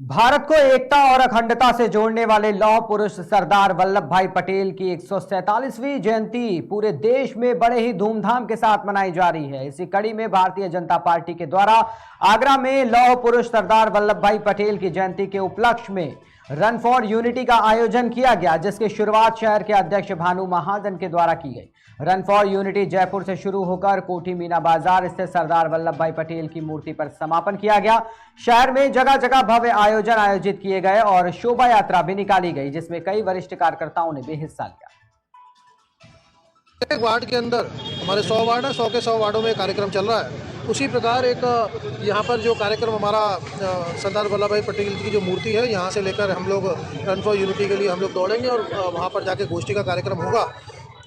भारत को एकता और अखंडता से जोड़ने वाले लौह पुरुष सरदार वल्लभ भाई पटेल की 147वीं जयंती पूरे देश में बड़े ही धूमधाम के साथ मनाई जा रही है। इसी कड़ी में भारतीय जनता पार्टी के द्वारा आगरा में लौह पुरुष सरदार वल्लभ भाई पटेल की जयंती के उपलक्ष्य में रन फॉर यूनिटी का आयोजन किया गया, जिसकी शुरुआत शहर के अध्यक्ष भानु महाजन के द्वारा की गई। रन फॉर यूनिटी जयपुर से शुरू होकर कोठी मीना बाजार स्थित सरदार वल्लभ भाई पटेल की मूर्ति पर समापन किया गया। शहर में जगह जगह भव्य आयोजन आयोजित किए गए और शोभा यात्रा भी निकाली गई, जिसमें कई वरिष्ठ कार्यकर्ताओं ने भी हिस्सा लिया। एक वार्ड के अंदर हमारे 100 वार्ड है, 100 के 100 वार्डों में कार्यक्रम चल रहा है। उसी प्रकार एक यहाँ पर जो कार्यक्रम हमारा सरदार वल्लभ भाई पटेल की जो मूर्ति है, यहाँ से लेकर हम लोग रन फॉर यूनिटी के लिए हम लोग दौड़ेंगे और वहाँ पर जाके गोष्ठी का कार्यक्रम होगा।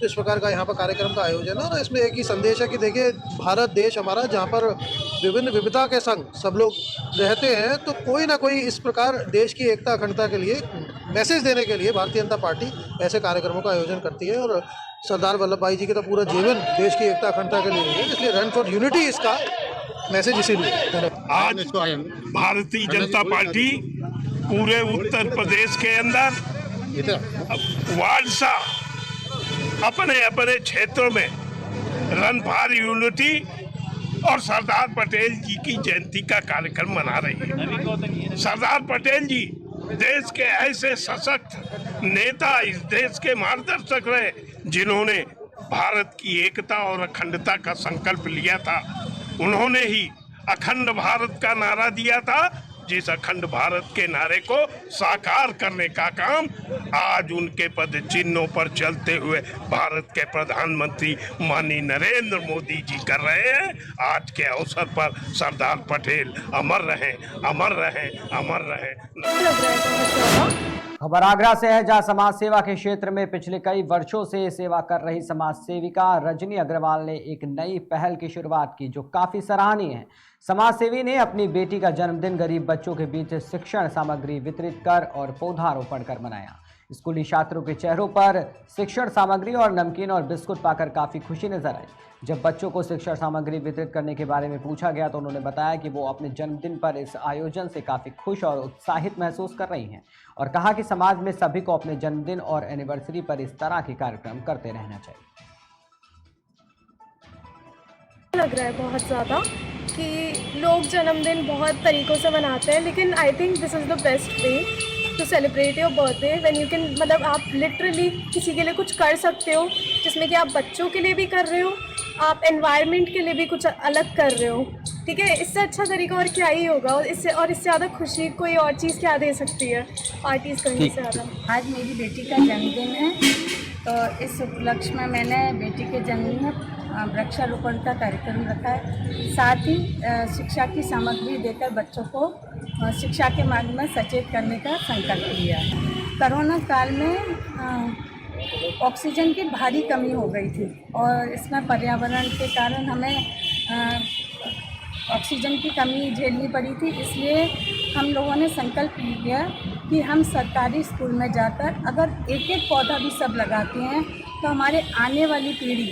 इस प्रकार का यहाँ पर कार्यक्रम का आयोजन है और इसमें एक ही संदेश है कि देखिए, भारत देश हमारा जहाँ पर विभिन्न विविधता के संग सब लोग रहते हैं, तो कोई ना कोई इस प्रकार देश की एकता अखंडता के लिए मैसेज देने के लिए भारतीय जनता पार्टी ऐसे कार्यक्रमों का आयोजन करती है। और सरदार वल्लभ भाई जी के तो पूरा जीवन देश की एकता अखंडता के लिए है, इसलिए रन फॉर यूनिटी इसका मैसेज इसीलिए। आज भारतीय जनता पार्टी पूरे उत्तर प्रदेश के अंदर वार्ड अपने अपने क्षेत्रों में रन फॉर यूनिटी और सरदार पटेल जी की जयंती का कार्यक्रम मना रही है। सरदार पटेल जी देश के ऐसे सशक्त नेता, इस देश के मार्गदर्शक रहे, जिन्होंने भारत की एकता और अखंडता का संकल्प लिया था। उन्होंने ही अखंड भारत का नारा दिया था, जिस अखंड भारत के नारे को साकार करने का काम आज उनके पद चिन्हों पर चलते हुए भारत के प्रधानमंत्री माननीय नरेंद्र मोदी जी कर रहे हैं। आज के अवसर पर सरदार पटेल अमर रहें, अमर रहें, अमर रहें। खबर आगरा से है, जहां समाज सेवा के क्षेत्र में पिछले कई वर्षों से सेवा कर रही समाज सेविका रजनी अग्रवाल ने एक नई पहल की शुरुआत की, जो काफी सराहनीय है। समाज सेवी ने अपनी बेटी का जन्मदिन गरीब बच्चों के बीच शिक्षण सामग्री वितरित कर और पौधारोपण कर मनाया। स्कूली छात्रों के चेहरों पर शिक्षण सामग्री और नमकीन और बिस्कुट पाकर काफ़ी खुशी नजर आई। जब बच्चों को शिक्षण सामग्री वितरित करने के बारे में पूछा गया तो उन्होंने बताया कि वो अपने जन्मदिन पर इस आयोजन से काफ़ी खुश और उत्साहित महसूस कर रही हैं और कहा कि समाज में सभी को अपने जन्मदिन और एनिवर्सरी पर इस तरह के कार्यक्रम करते रहना चाहिए। लग रहा है बहुत ज़्यादा कि लोग जन्मदिन बहुत तरीक़ों से मनाते हैं, लेकिन I think this is the best way to celebrate your birthday when you can, मतलब आप लिटरली किसी के लिए कुछ कर सकते हो, जिसमें कि आप बच्चों के लिए भी कर रहे हो, आप एनवायरनमेंट के लिए भी कुछ अलग कर रहे हो। ठीक है, इससे अच्छा तरीका और क्या ही होगा, और इससे ज़्यादा खुशी कोई और चीज़ क्या दे सकती है पार्टीज़ करने से ज़्यादा। आज मेरी बेटी का जन्मदिन है, तो इस उपलक्ष्य में मैंने बेटी के जन्मदिन में वृक्षारोपण का कार्यक्रम रखा है। साथ ही शिक्षा की सामग्री देकर बच्चों को शिक्षा के मार्ग में सचेत करने का संकल्प लिया है। कोरोना काल में ऑक्सीजन की भारी कमी हो गई थी और इसमें पर्यावरण के कारण हमें ऑक्सीजन की कमी झेलनी पड़ी थी। इसलिए हम लोगों ने संकल्प लिया कि हम सरकारी स्कूल में जाकर अगर एक एक पौधा भी सब लगाते हैं तो हमारे आने वाली पीढ़ी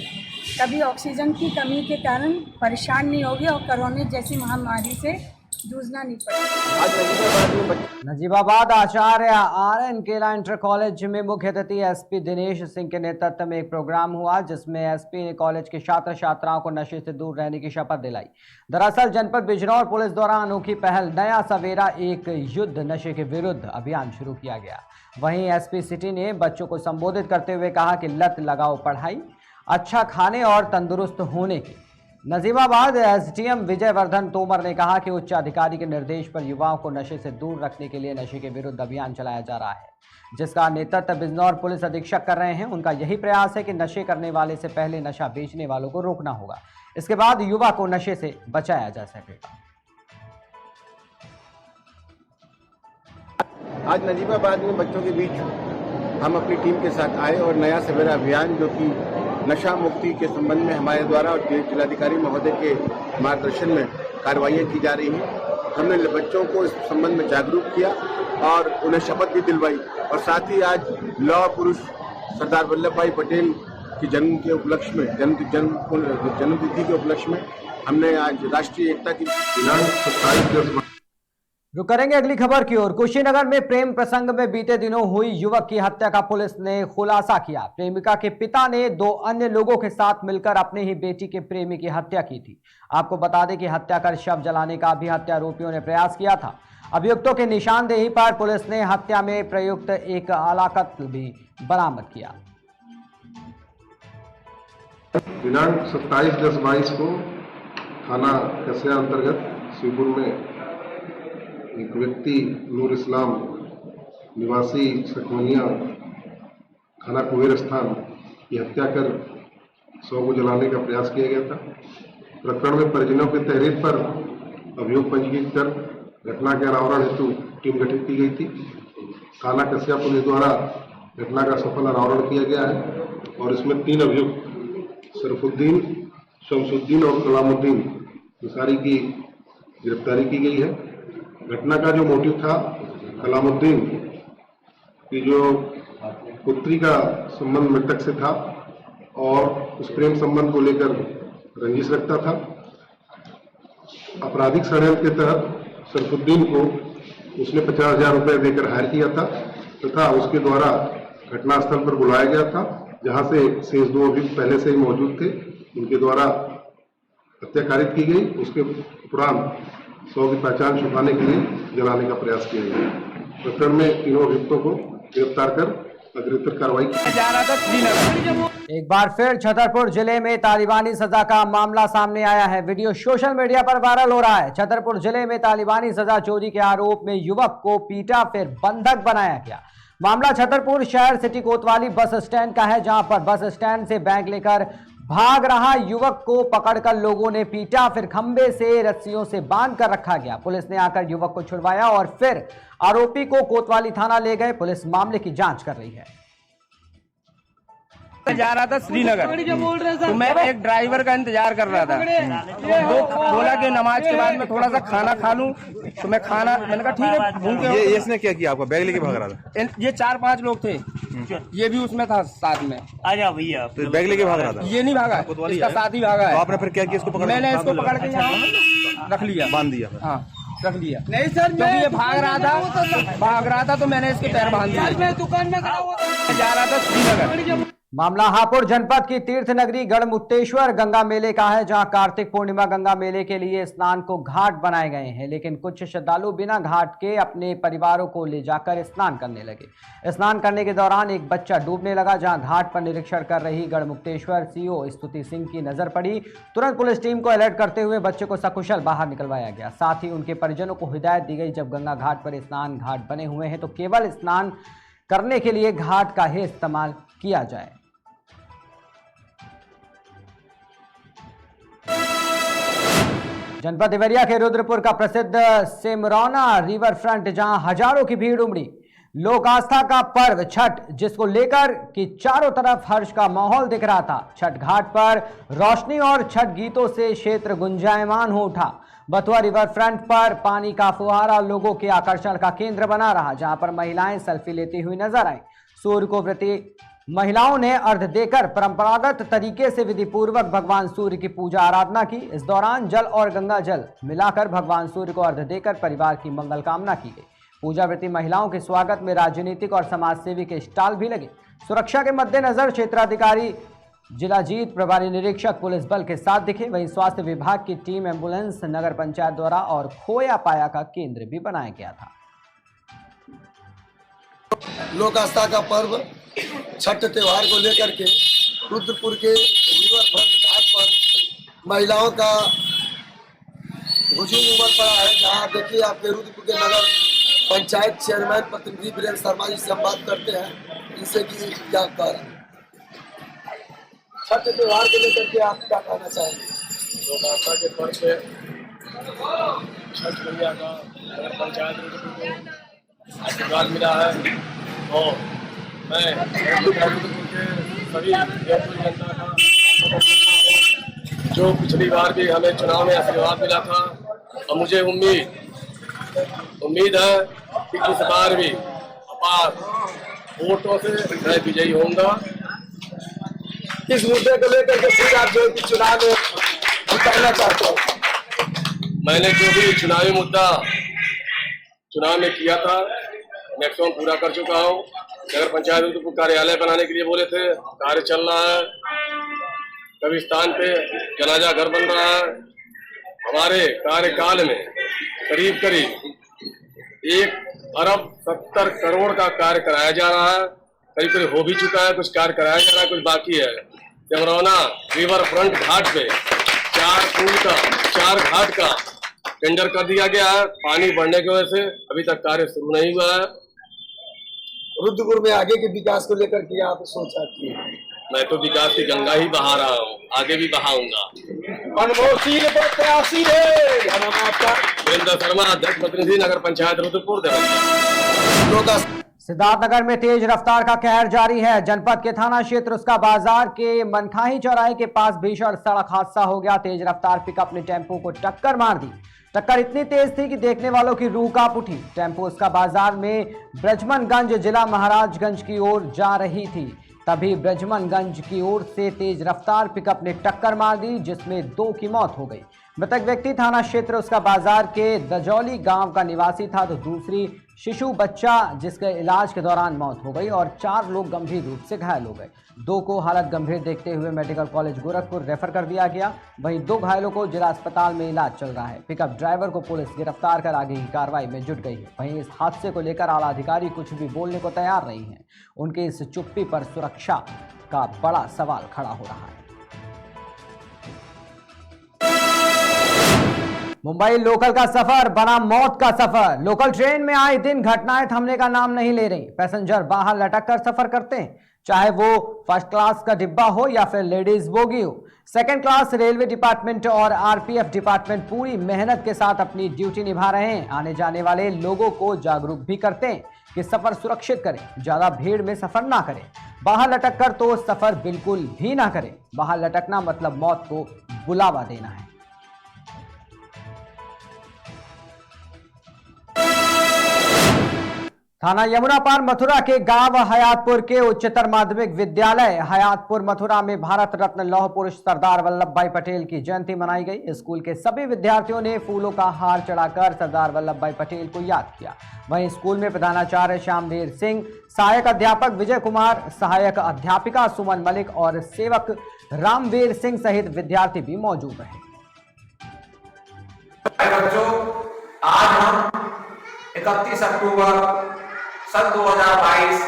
कभी ऑक्सीजन की कमी के कारण परेशान नहीं होगी और कोरोना जैसी महामारी से जूझना नहीं पड़ेगा। नजीबाबाद आचार्य RN केला इंटर कॉलेज में मुख्य अतिथि SP दिनेश सिंह के नेतृत्व में एक प्रोग्राम हुआ, जिसमें SP ने कॉलेज के छात्र छात्राओं को नशे से दूर रहने की शपथ दिलाई। दरअसल जनपद बिजनौर पुलिस द्वारा अनोखी पहल नया सवेरा एक युद्ध नशे के विरुद्ध अभियान शुरू किया गया। वहीं SP सिटी ने बच्चों को संबोधित करते हुए कहा कि लत लगाओ पढ़ाई, अच्छा खाने और तंदुरुस्त होने की। नजीबाबाद SDM विजयवर्धन तोमर ने कहा कि उच्च अधिकारी के निर्देश पर युवाओं को नशे से दूर रखने के लिए नशे के विरुद्ध अभियान चलाया जा रहा है, जिसका नेतृत्व बिजनौर पुलिस अधीक्षक कर रहे हैं। उनका यही प्रयास है कि नशे करने वाले से पहले नशा बेचने वालों को रोकना होगा, इसके बाद युवा को नशे से बचाया जा सकेगा। आज नजीबाबाद में बच्चों के बीच हम अपनी टीम के साथ आए और नया सवेरा अभियान, जो कि नशा मुक्ति के संबंध में हमारे द्वारा और जिलाधिकारी महोदय के मार्गदर्शन में कार्रवाइयाँ की जा रही हैं। हमने बच्चों को इस संबंध में जागरूक किया और उन्हें शपथ भी दिलवाई, और साथ ही आज लौह पुरुष सरदार वल्लभ भाई पटेल की जन्म के उपलक्ष्य में जन्मतिथि के उपलक्ष्य में हमने आज राष्ट्रीय एकता की रुक करेंगे अगली खबर की ओर। कुशीनगर में प्रेम प्रसंग में बीते दिनों हुई युवक की हत्या का पुलिस ने खुलासा किया। प्रेमिका के पिता ने 2 अन्य लोगों के साथ मिलकर अपने ही बेटी के प्रेमी की हत्या की थी। आपको बता दें कि हत्या कर शव जलाने का भी हत्यारोपियों ने प्रयास किया था। अभियुक्तों के निशानदेही पर पुलिस ने हत्या में प्रयुक्त एक आलाकत भी बरामद किया। दिनांक 27/10/22 को थाना कसिया अंतर्गत शिवपुर में एक व्यक्ति नूर इस्लाम निवासी सखमनिया थाना कुबेर स्थान की हत्या कर शव को जलाने का प्रयास किया गया था। प्रकरण में परिजनों के तहरीर पर अभियोग पंजीकृत कर घटना के अनावरण हेतु टीम गठित की गई थी। थाना कसिया पुलिस द्वारा घटना का सफल अनावरण किया गया है और इसमें 3 अभियुक्त शरफुद्दीन, शमसुद्दीन और कलामुद्दीन अंसारी की गिरफ्तारी की गई है। घटना का जो मोटिव था, कलामुद्दीन की जो पुत्री का संबंध मृतक से था और उस प्रेम संबंध को लेकर रंजिश रखता था। आपराधिक षड्यंत्र के तहत शरफुद्दीन को उसने 50,000 रुपये देकर हायर किया था तथा उसके द्वारा घटनास्थल पर बुलाया गया था, जहां से शेष 2 अभियुक्त पहले से ही मौजूद थे। उनके द्वारा हत्या कारित की गई। उसके उपरांत शव की पहचान छुपाने के लिए जलाने का प्रयास किया गया। प्रकरण में तीनों अभियुक्तों को गिरफ्तार कर अग्रेतर कार्रवाई की जा रहा था। एक बार फिर छतरपुर जिले में तालिबानी सजा का मामला सामने आया है। वीडियो सोशल मीडिया पर वायरल हो रहा है। छतरपुर जिले में तालिबानी सजा चोरी के आरोप में युवक को पीटा फिर बंधक बनाया गया। मामला छतरपुर शहर सिटी कोतवाली बस स्टैंड का है, जहां पर बस स्टैंड से बैग लेकर भाग रहा युवक को पकड़कर लोगों ने पीटा, फिर खंबे से रस्सियों से बांध कर रखा गया। पुलिस ने आकर युवक को छुड़वाया और फिर आरोपी को कोतवाली थाना ले गए। पुलिस मामले की जांच कर रही है। जा रहा था श्रीनगर, तो मैं एक ड्राइवर का इंतजार कर रहा था। वो बोला कि नमाज के बाद में थोड़ा सा खाना खा लूं, तो मैंने कहा ठीक है, भूखे हो। इसने क्या किया? आपका बैग लेके भाग रहा था? ये 4-5 लोग थे, ये भी उसमें था साथ में। आ जाओ भैया। तो बैग लेके भाग रहा था? ये नहीं भागा, इसका साथ ही भागा है। तो आपने फिर क्या किया? इसको पकड़? मैंने इसको पकड़ के यहाँ रख लिया, बांध दिया। हाँ, रख लिया। नहीं सर, क्योंकि ये भाग रहा था तो मैंने इसके पैर बांध दिए। दुकान में जा रहा था श्रीनगर। मामला हापुड़ जनपद की तीर्थ नगरी गढ़मुक्तेश्वर गंगा मेले का है, जहां कार्तिक पूर्णिमा गंगा मेले के लिए स्नान को घाट बनाए गए हैं, लेकिन कुछ श्रद्धालु बिना घाट के अपने परिवारों को ले जाकर स्नान करने लगे। स्नान करने के दौरान एक बच्चा डूबने लगा, जहां घाट पर निरीक्षण कर रही गढ़मुक्तेश्वर सीओ स्तुति सिंह की नजर पड़ी। तुरंत पुलिस टीम को अलर्ट करते हुए बच्चे को सकुशल बाहर निकलवाया गया। साथ ही उनके परिजनों को हिदायत दी गई, जब गंगा घाट पर स्नान घाट बने हुए हैं तो केवल स्नान करने के लिए घाट का ही इस्तेमाल किया जाए। जनपद देवरिया के रुद्रपुर का प्रसिद्ध सिमरौना रिवर फ्रंट, जहां हजारों की भीड़ उमड़ी। लोक आस्था का पर्व छठ, जिसको लेकर कि चारों तरफ हर्ष का माहौल दिख रहा था। छठ घाट पर रोशनी और छठ गीतों से क्षेत्र गुंजायमान हो उठा। बथुआ रिवर फ्रंट पर पानी का फुहारा लोगों के आकर्षण का केंद्र बना रहा, जहां पर महिलाएं सेल्फी लेती हुई नजर आई। सूर्य को व्रती महिलाओं ने अर्घ देकर परंपरागत तरीके से विधि पूर्वक भगवान सूर्य की पूजा आराधना की। इस दौरान जल और गंगा जल मिलाकर भगवान सूर्य को अर्घ देकर परिवार की मंगल कामना की गई। पूजाव्रती महिलाओं के स्वागत में राजनीतिक और समाजसेवी के स्टॉल भी लगे। सुरक्षा के मद्देनजर क्षेत्राधिकारी जिलाजीत, प्रभारी निरीक्षक पुलिस बल के साथ दिखे। वहीं स्वास्थ्य विभाग की टीम, एम्बुलेंस, नगर पंचायत द्वारा और खोया पाया का केंद्र भी बनाया गया था। लोक आस्था का पर्व छठ त्योहार को लेकर के रुद्रपुर के रिवर फ्रंट घाट पर महिलाओं का हुजूम उमड़ पड़ा है। जहाँ देखिए आपके रुद्रपुर के नगर पंचायत चेयरमैन प्रतिनिधि वीरेंद्र शर्मा जी से हम बात करते हैं, इनसे कि क्या कह रहे हैं छठ त्योहार को लेकर के, आप क्या कहना चाहेंगे? लोक आस्था के पर्व पे छठ मैया का नगर पंचायत रुद्रपुर को आशीर्वाद मिला है और मैं सभी जनता का जो पिछली बार भी हमें चुनाव में आशीर्वाद मिला था और मुझे उम्मीद है कि इस बार भी अपार वोटों से मैं विजयी होऊंगा। इस मुद्दे को लेकर के फिर आप जो चुनाव में उतरना चाहते हो? मैंने जो भी चुनावी मुद्दा चुनाव में किया था मैक्सिमम पूरा कर चुका हूँ। नगर पंचायत रुद्रपुर कार्यालय बनाने के लिए बोले थे, कार्य चल रहा है। कब्रिस्तान पे जनाजा घर बन रहा है। हमारे कार्यकाल में करीब 1,70 करोड़ का कार्य कराया जा रहा है। करीब हो भी चुका है, कुछ कार्य कराया जा रहा है, कुछ बाकी है। जमरौना रिवर फ्रंट घाट पे 4 घाट का टेंडर कर दिया गया है। पानी बढ़ने की वजह से अभी तक कार्य शुरू नहीं हुआ है। रुद्रपुर में आगे के विकास को लेकर के आप सोचा कि मैं तो विकास की गंगा ही बहा रहा हूँ, आगे भी बहाऊंगा। वीरेंद्र शर्मा, अध्यक्ष प्रतिनिधि, नगर पंचायत रुद्रपुर। सिद्धार्थनगर में तेज रफ्तार का कहर जारी है। जनपद के थाना क्षेत्र उसका बाजार के मनखाही चौराहे के पास भीषण सड़क हादसा हो गया। तेज रफ्तार पिकअप ने टेम्पो को टक्कर मार दी। टक्कर इतनी तेज थी कि देखने वालों की रूह कांप उठी। टेम्पो उसका बाजार में ब्रजमनगंज जिला महाराजगंज की ओर जा रही थी, तभी ब्रजमनगंज की ओर से तेज रफ्तार पिकअप ने टक्कर मार दी, जिसमें 2 की मौत हो गई। मृतक व्यक्ति थाना क्षेत्र उसका बाजार के दजौली गांव का निवासी था, तो दूसरी शिशु बच्चा जिसके इलाज के दौरान मौत हो गई और 4 लोग गंभीर रूप से घायल हो गए। 2 को हालत गंभीर देखते हुए मेडिकल कॉलेज गोरखपुर रेफर कर दिया गया। वहीं 2 घायलों को जिला अस्पताल में इलाज चल रहा है। पिकअप ड्राइवर को पुलिस गिरफ्तार कर आगे की कार्रवाई में जुट गई है। वहीं इस हादसे को लेकर आला अधिकारी कुछ भी बोलने को तैयार नहीं है। उनकी इस चुप्पी पर सुरक्षा का बड़ा सवाल खड़ा हो रहा है। मुंबई लोकल का सफर बना मौत का सफर। लोकल ट्रेन में आए दिन घटनाएं थमने का नाम नहीं ले रही। पैसेंजर बाहर लटक कर सफर करते हैं, चाहे वो फर्स्ट क्लास का डिब्बा हो या फिर लेडीज बोगी हो। सेकंड क्लास रेलवे डिपार्टमेंट और आरपीएफ डिपार्टमेंट पूरी मेहनत के साथ अपनी ड्यूटी निभा रहे हैं। आने जाने वाले लोगों को जागरूक भी करते हैं कि सफर सुरक्षित करें, ज्यादा भीड़ में सफर ना करें। बाहर लटक कर तो सफर बिल्कुल भी ना करें। बाहर लटकना मतलब मौत को बुलावा देना है। थाना यमुना पार मथुरा के गांव हयातपुर के उच्चतर माध्यमिक विद्यालय हयातपुर मथुरा में भारत रत्न लौह पुरुष सरदार वल्लभ भाई पटेल की जयंती मनाई गई। स्कूल के सभी विद्यार्थियों ने फूलों का हार चढ़ाकर सरदार वल्लभ भाई पटेल को याद किया। वहीं स्कूल में प्रधानाचार्य श्यामदेव सिंह, सहायक अध्यापक विजय कुमार, सहायक अध्यापिका सुमन मलिक और सेवक रामवीर सिंह सहित विद्यार्थी भी मौजूद रहे। बच्चों, आज हम 31 अक्टूबर सन 2022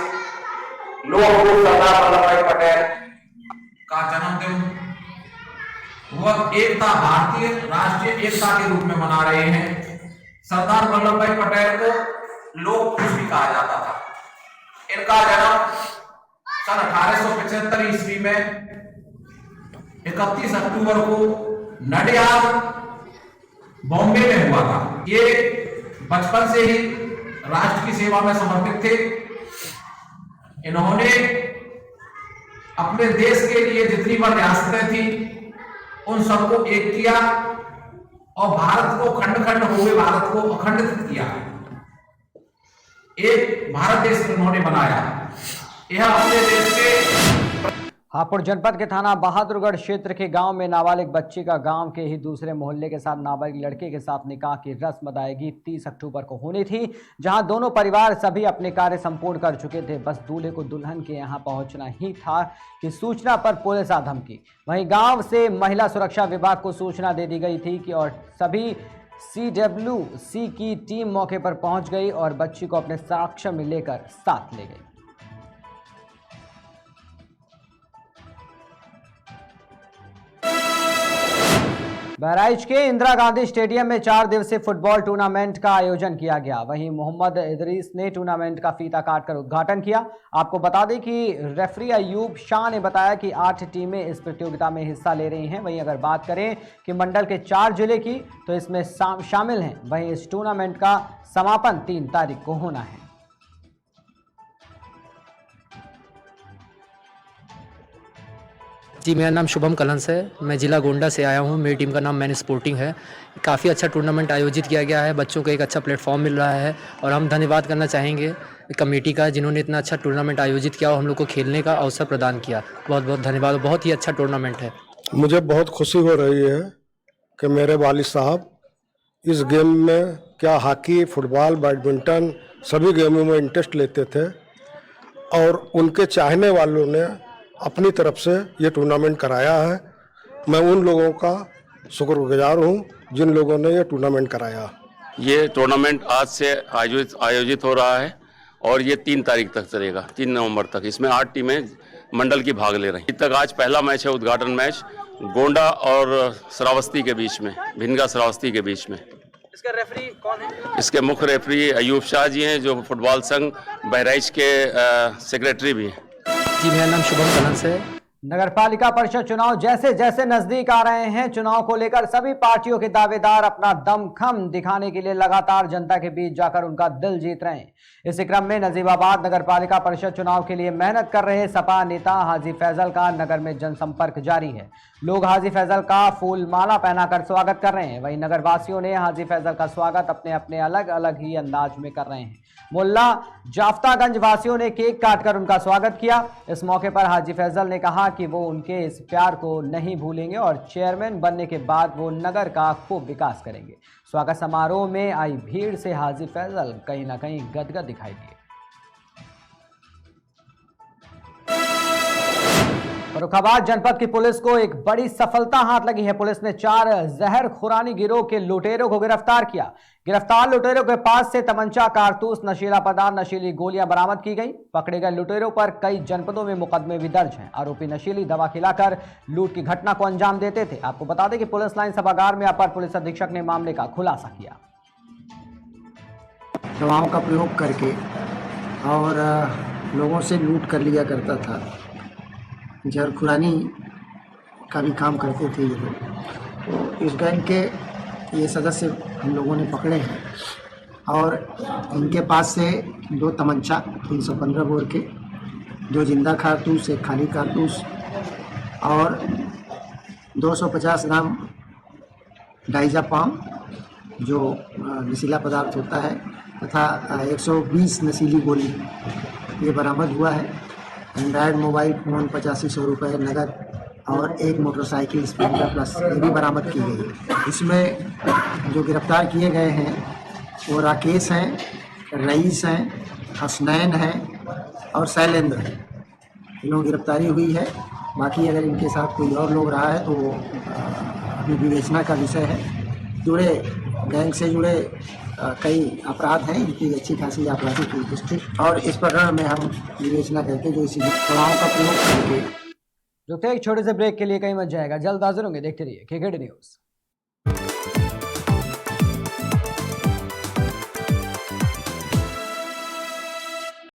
लौह पुरुष सरदार वल्लभ भाई पटेल का जन्मदिन वह एकता भारतीय राष्ट्रीय एकता के रूप में मना रहे हैं। सरदार वल्लभ भाई पटेल को लौह पुरुष भी कहा जाता था। इनका जन्म सन 1875 ईस्वी में 31 अक्टूबर को नडियाद बॉम्बे में हुआ था। ये बचपन से ही राष्ट्र की सेवा में समर्पित थे। इन्होंने अपने देश के लिए जितनी बार रियासतें थी उन सबको एक किया और भारत को खंड खंड हुए भारत को अखंडित किया। एक भारत देश उन्होंने बनाया। यह अपने देश के हापुड़ जनपद के थाना बहादुरगढ़ क्षेत्र के गांव में नाबालिग बच्ची का गांव के ही दूसरे मोहल्ले के साथ नाबालिग लड़के के साथ निकाह की रस्म अदायगी 30 अक्टूबर को होनी थी, जहां दोनों परिवार सभी अपने कार्य संपूर्ण कर चुके थे। बस दूल्हे को दुल्हन के यहां पहुंचना ही था कि सूचना पर पुलिस आ धमकी। वहीं गांव से महिला सुरक्षा विभाग को सूचना दे दी गई थी कि और सभी CWC की टीम मौके पर पहुंच गई और बच्ची को अपने संरक्षण में लेकर साथ ले गई। बहराइच के इंदिरा गांधी स्टेडियम में 4 दिवसीय फुटबॉल टूर्नामेंट का आयोजन किया गया। वहीं मोहम्मद इदरीस ने टूर्नामेंट का फीता काटकर उद्घाटन किया। आपको बता दें कि रेफरी अयूब शाह ने बताया कि 8 टीमें इस प्रतियोगिता में हिस्सा ले रही हैं। वहीं अगर बात करें कि मंडल के 4 जिले की तो इसमें शामिल हैं। वहीं इस टूर्नामेंट का समापन 3 तारीख को होना है। जी, मेरा नाम शुभम कलंस है। मैं ज़िला गोंडा से आया हूँ। मेरी टीम का नाम मैन स्पोर्टिंग है। काफ़ी अच्छा टूर्नामेंट आयोजित किया गया है। बच्चों को एक अच्छा प्लेटफॉर्म मिल रहा है और हम धन्यवाद करना चाहेंगे कमेटी का, जिन्होंने इतना अच्छा टूर्नामेंट आयोजित किया और हम लोग को खेलने का अवसर प्रदान किया। बहुत बहुत धन्यवाद। बहुत ही अच्छा टूर्नामेंट है। मुझे बहुत खुशी हो रही है कि मेरे वालिद साहब इस गेम में क्या हॉकी, फुटबॉल, बैडमिंटन सभी गेमों में इंटरेस्ट लेते थे और उनके चाहने वालों ने अपनी तरफ से ये टूर्नामेंट कराया है। मैं उन लोगों का शुक्रगुजार हूँ जिन लोगों ने ये टूर्नामेंट कराया। ये टूर्नामेंट आज से आयोजित हो रहा है और ये 3 तारीख तक चलेगा, 3 नवंबर तक। इसमें 8 टीमें मंडल की भाग ले रही हैं। तक आज पहला मैच है, उद्घाटन मैच गोंडा और श्रावस्ती के बीच में, भिनगा श्रावस्ती के बीच में। इसका रेफरी कौन है? इसके मुख्य रेफरी अयूब शाह जी हैं, जो फुटबॉल संघ बहराइच के सेक्रेटरी भी हैं। जी, मेरा नाम शुभम कलंस है। नगरपालिका परिषद चुनाव जैसे जैसे नजदीक आ रहे हैं, चुनाव को लेकर सभी पार्टियों के दावेदार अपना दमखम दिखाने के लिए लगातार जनता के बीच जाकर उनका दिल जीत रहे हैं। इसी क्रम में नजीबाबाद नगरपालिका परिषद चुनाव के लिए मेहनत कर रहे सपा नेता हाजी फैजल का नगर में जनसंपर्क जारी है। लोग हाजी फैजल का फूल माला पहनाकर स्वागत कर रहे हैं। वहीं नगरवासियों ने हाजी फैजल का स्वागत अपने अपने अलग अलग ही अंदाज में कर रहे हैं। मुल्ला जाफ्तागंज वासियों ने केक काटकर उनका स्वागत किया। इस मौके पर हाजी फैजल ने कहा कि वो उनके इस प्यार को नहीं भूलेंगे और चेयरमैन बनने के बाद वो नगर का खूब विकास करेंगे। स्वागत समारोह में आई भीड़ से हाजी फैजल कहीं ना कहीं गदगद दिखाई दिए। फर्रुखाबाद जनपद की पुलिस को एक बड़ी सफलता हाथ लगी है। पुलिस ने 4 जहर खुरानी गिरोह के लुटेरों को गिरफ्तार किया। गिरफ्तार लुटेरों के पास से तमंचा, कारतूस, नशीला पदार्थ, नशीली गोलियां बरामद की गई। पकड़े गए लुटेरों पर कई जनपदों में मुकदमे भी दर्ज हैं। आरोपी नशीली दवा खिलाकर लूट की घटना को अंजाम देते थे। आपको बता दें कि पुलिस लाइन सभागार में अपर पुलिस अधीक्षक ने मामले का खुलासा किया। दवाओं का प्रयोग करके और लोगों से लूट कर लिया करता था। जहर खुरानी का भी काम करते थे ये लोग। तो इस गैंग के ये सदस्य हम लोगों ने पकड़े हैं और इनके पास से 2 तमंचा 315 बोर के, 2 जिंदा कारतूस, 1 खाली कारतूस और 250 ग्राम डाइजापाम जो नशीला पदार्थ होता है तथा 120 नशीली गोली ये बरामद हुआ है। एंड्राइड मोबाइल फ़ोन 8500 रुपये नगद और 1 मोटरसाइकिल स्प्लेंडर प्लस ये भी बरामद की गई है। इसमें जो गिरफ्तार किए गए हैं वो राकेश हैं, रईस हैं, हसनैन हैं और शैलेंद्र हैं। इन लोगों की गिरफ्तारी हुई है। बाकी अगर इनके साथ कोई और लोग रहा है तो वो अभी विवेचना का विषय है। जुड़े गैंग से जुड़े कई अपराध हैं, इनकी अच्छी खासी आपराधिक हिस्ट्री और इस प्रकरण में हम विवेचना करके जो इसी दवाओं का प्रयोग करके जो थे एक छोटे से ब्रेक के लिए कहीं मत जाएगा। जल्द हाजिर होंगे, देखते रहिए KKD न्यूज़।